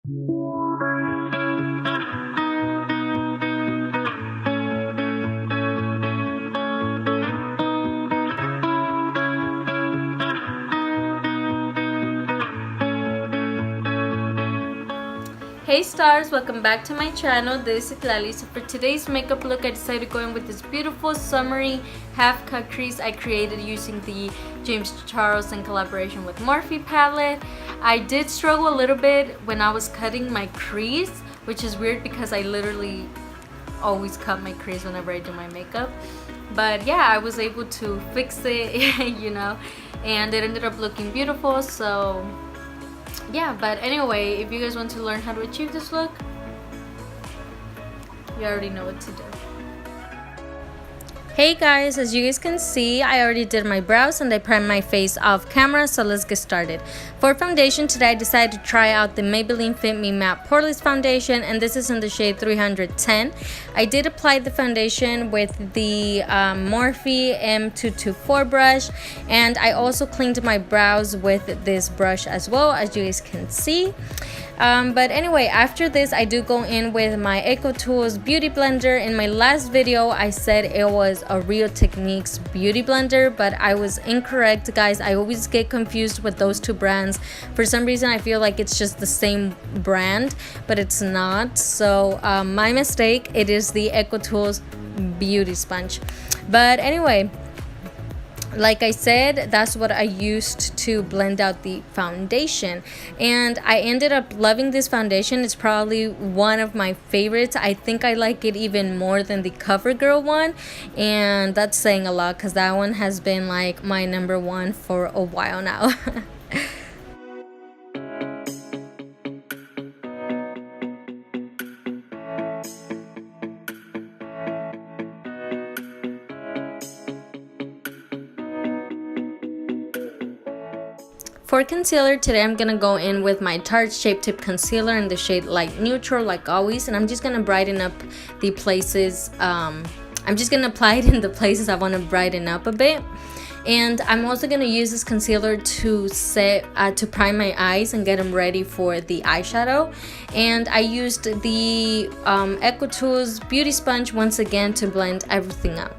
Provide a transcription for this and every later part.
Hey stars, welcome back to my channel. This is Citlaly. So for today's makeup look, I decided to go in with this beautiful summery half cut crease I created using the James Charles in collaboration with Morphe palette. I did struggle a little bit when I was cutting my crease, which is weird because I literally always cut my crease whenever I do my makeup. But yeah, I was able to fix it, you know, and it ended up looking beautiful. So yeah, but anyway, if you guys want to learn how to achieve this look, you already know what to do. Hey guys, as you guys can see, I already did my brows and I primed my face off camera, so let's get started. For foundation today, I decided to try out the Maybelline Fit Me Matte Poreless Foundation, and this is in the shade 310. I did apply the foundation with the Morphe M224 brush, and I also cleaned my brows with this brush as well, as you guys can see. But anyway, after this, I do go in with my EcoTools Beauty Blender. In my last video, I said it was a Real Techniques beauty blender, but I was incorrect, guys. I always get confused with those two brands. For some reason, I feel like it's just the same brand, but it's not. So my mistake. It is the EcoTools Beauty Sponge. But anyway, like I said, that's what I used to blend out the foundation, and I ended up loving this foundation. It's probably one of my favorites. I think I like it even more than the CoverGirl one, and that's saying a lot because that one has been like my number one for a while now. For concealer today, I'm gonna go in with my Tarte Shape Tip Concealer in the shade Light Neutral, like always, and I'm just gonna brighten up the places. I'm just gonna apply it in the places I want to brighten up a bit. And I'm also gonna use this concealer to to prime my eyes and get them ready for the eyeshadow. And I used the EcoTools Beauty Sponge once again to blend everything out.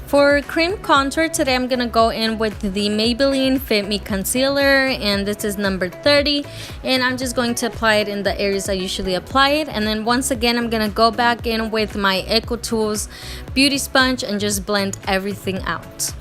For cream contour today, I'm gonna go in with the Maybelline Fit Me Concealer, and this is number 30, and I'm just going to apply it in the areas I usually apply it. And then once again, I'm gonna go back in with my EcoTools Beauty Sponge and just blend everything out.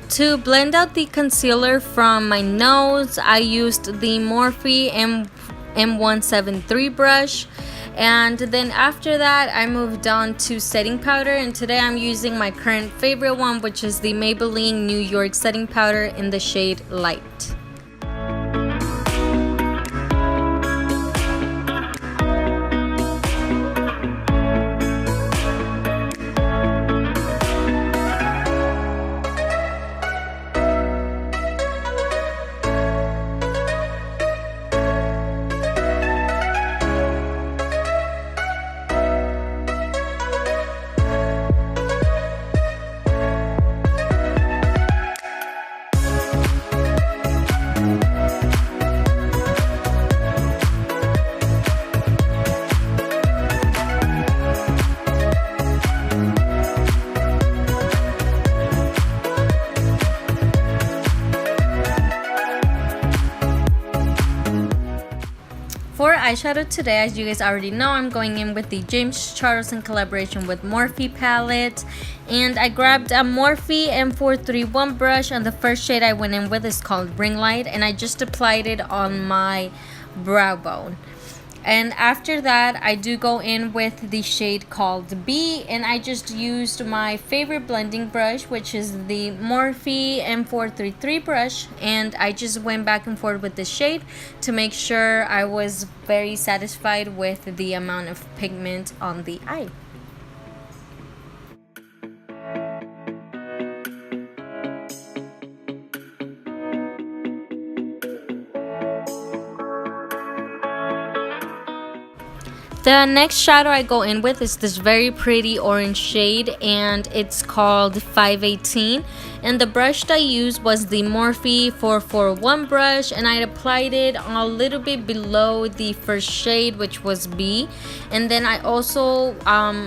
To blend out the concealer from my nose, I used the Morphe M173 brush, and then after that I moved on to setting powder, and today I'm using my current favorite one, which is the Maybelline New York setting powder in the shade Light. For eyeshadow today, as you guys already know, I'm going in with the James Charles in collaboration with Morphe palette. And I grabbed a Morphe M431 brush, and the first shade I went in with is called Ring Light, and I just applied it on my brow bone. And after that, I do go in with the shade called B, and I just used my favorite blending brush, which is the Morphe M433 brush, and I just went back and forth with this shade to make sure I was very satisfied with the amount of pigment on the eye. The next shadow I go in with is this very pretty orange shade, and it's called 518. And the brush I used was the Morphe 441 brush, and I applied it a little bit below the first shade, which was B. And then I also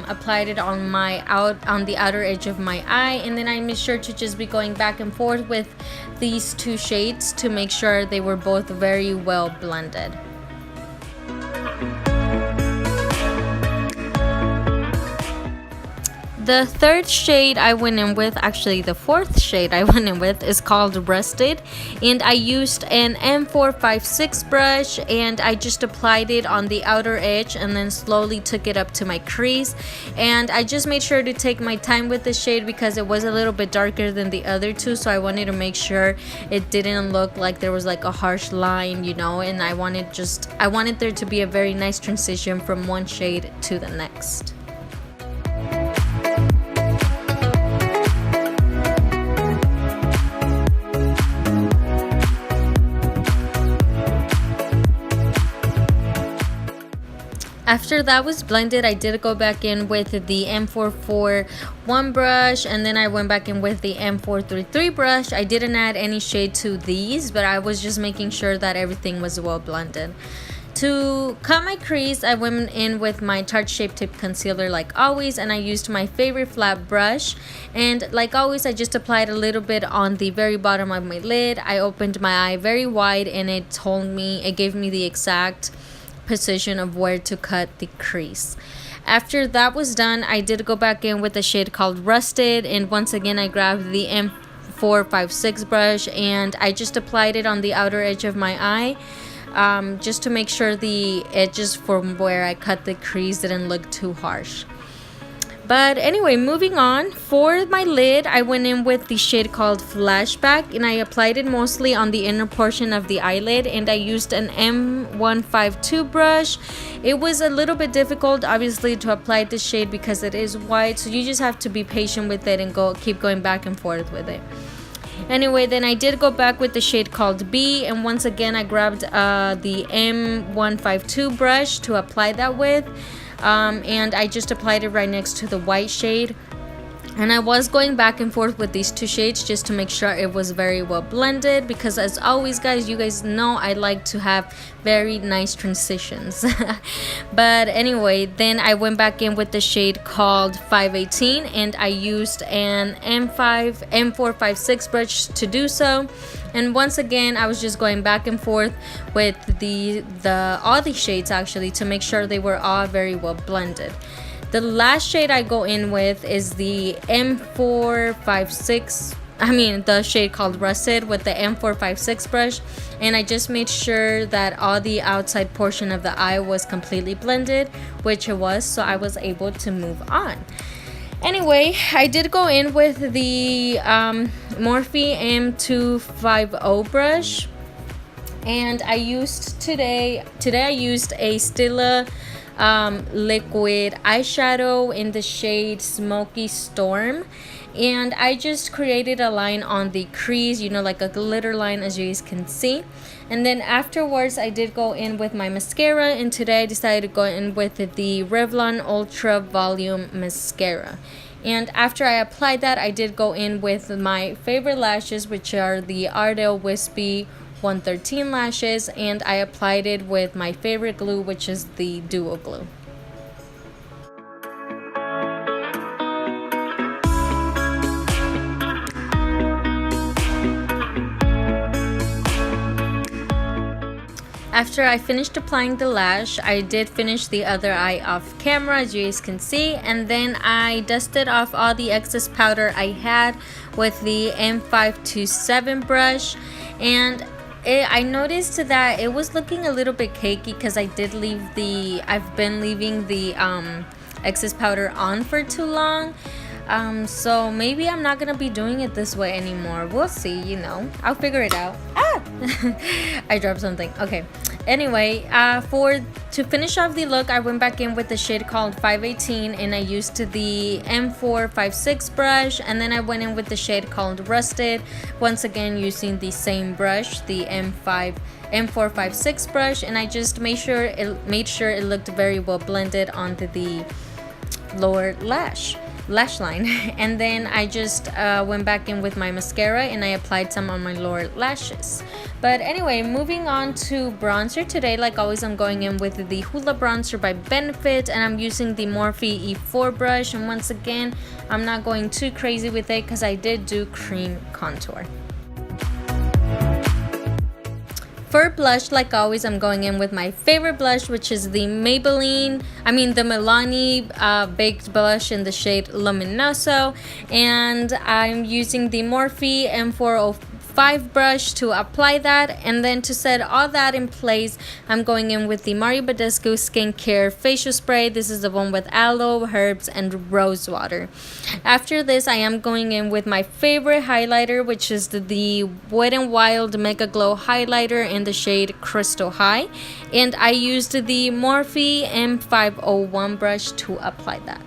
applied it on the outer edge of my eye, and then I made sure to just be going back and forth with these two shades to make sure they were both very well blended. The third shade I went in with, actually the fourth shade I went in with, is called Rusted, and I used an M456 brush, and I just applied it on the outer edge and then slowly took it up to my crease. And I just made sure to take my time with the shade because it was a little bit darker than the other two, so I wanted to make sure it didn't look like there was like a harsh line, you know, and I wanted there to be a very nice transition from one shade to the next. After that was blended, I did go back in with the M441 brush, and then I went back in with the M433 brush. I didn't add any shade to these, but I was just making sure that everything was well blended. To cut my crease, I went in with my Tarte Shape Tape Concealer like always, and I used my favorite flat brush. And like always, I just applied a little bit on the very bottom of my lid. I opened my eye very wide, and it gave me the exact position of where to cut the crease. After that was done, I did go back in with a shade called Rusted, and once again I grabbed the M456 brush and I just applied it on the outer edge of my eye, just to make sure the edges from where I cut the crease didn't look too harsh. But anyway, moving on, for my lid, I went in with the shade called Flashback, and I applied it mostly on the inner portion of the eyelid, and I used an M152 brush. It was a little bit difficult, obviously, to apply this shade because it is white, so you just have to be patient with it and keep going back and forth with it. Anyway, then I did go back with the shade called B, and once again I grabbed the M152 brush to apply that with. And I just applied it right next to the white shade, and I was going back and forth with these two shades just to make sure it was very well blended, because as always guys, you guys know I like to have very nice transitions. But anyway, then I went back in with the shade called 518, and I used an M456 brush to do so. And once again, I was just going back and forth with all the shades actually to make sure they were all very well blended. The last shade I go in with is the the shade called Rusted with the M456 brush, and I just made sure that all the outside portion of the eye was completely blended, which it was, so I was able to move on. Anyway, I did go in with the Morphe M250 brush, and I used today I used a Stila liquid eyeshadow in the shade Smoky Storm, and I just created a line on the crease, you know, like a glitter line, as you guys can see. And then afterwards I did go in with my mascara, and today I decided to go in with the Revlon Ultra Volume Mascara. And after I applied that, I did go in with my favorite lashes, which are the Ardell Wispy 113 lashes, and I applied it with my favorite glue, which is the Duo Glue. After I finished applying the lash, I did finish the other eye off camera, as you guys can see, and then I dusted off all the excess powder I had with the M527 brush. And I noticed that it was looking a little bit cakey because I've been leaving the excess powder on for too long. So maybe I'm not gonna be doing it this way anymore. We'll see, you know. I'll figure it out. I dropped something. Okay. Anyway, to finish off the look, I went back in with the shade called 518, and I used the M456 brush, and then I went in with the shade called Rusted, once again using the same brush, the M456 brush, and I just made sure it looked very well blended onto the lower lash line. And then I just went back in with my mascara and I applied some on my lower lashes. But anyway, moving on to bronzer today, like always I'm going in with the Hoola bronzer by Benefit, and I'm using the Morphe E4 brush, and once again I'm not going too crazy with it because I did do cream contour. For blush, like always, I'm going in with my favorite blush, which is the Milani Baked Blush in the shade Luminoso. And I'm using the Morphe M405 brush to apply that. And then to set all that in place, I'm going in with the Mario Badescu Skincare Facial Spray. This is the one with aloe, herbs, and rose water. After this, I am going in with my favorite highlighter, which is the Wet n Wild Mega Glow highlighter in the shade Crystal High, and I used the Morphe M501 brush to apply that.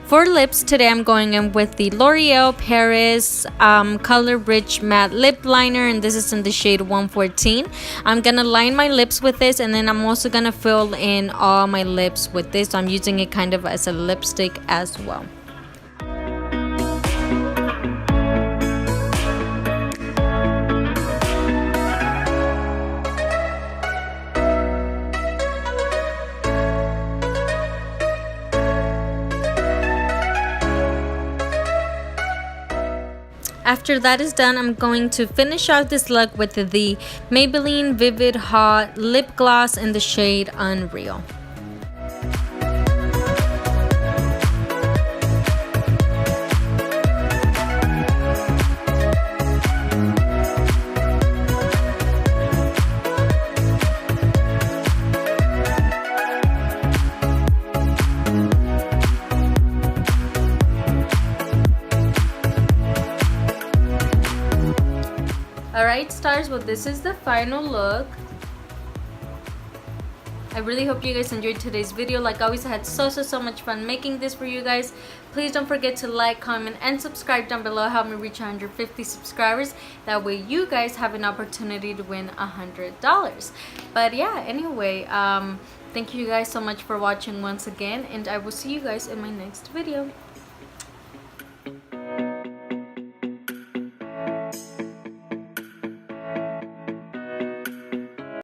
For lips, today I'm going in with the L'Oreal Paris Color Rich Matte Lip Liner, and this is in the shade 114. I'm gonna line my lips with this, and then I'm also gonna fill in all my lips with this. So I'm using it kind of as a lipstick as well. After that is done, I'm going to finish out this look with the Maybelline Vivid Hot Lip Gloss in the shade Unreal. Alright stars, well this is the final look. I really hope you guys enjoyed today's video. Like always, I had so much fun making this for you guys. Please don't forget to like, comment, and subscribe down below. Help me reach 150 subscribers. That way you guys have an opportunity to win $100. But yeah, anyway, thank you guys so much for watching once again, and I will see you guys in my next video.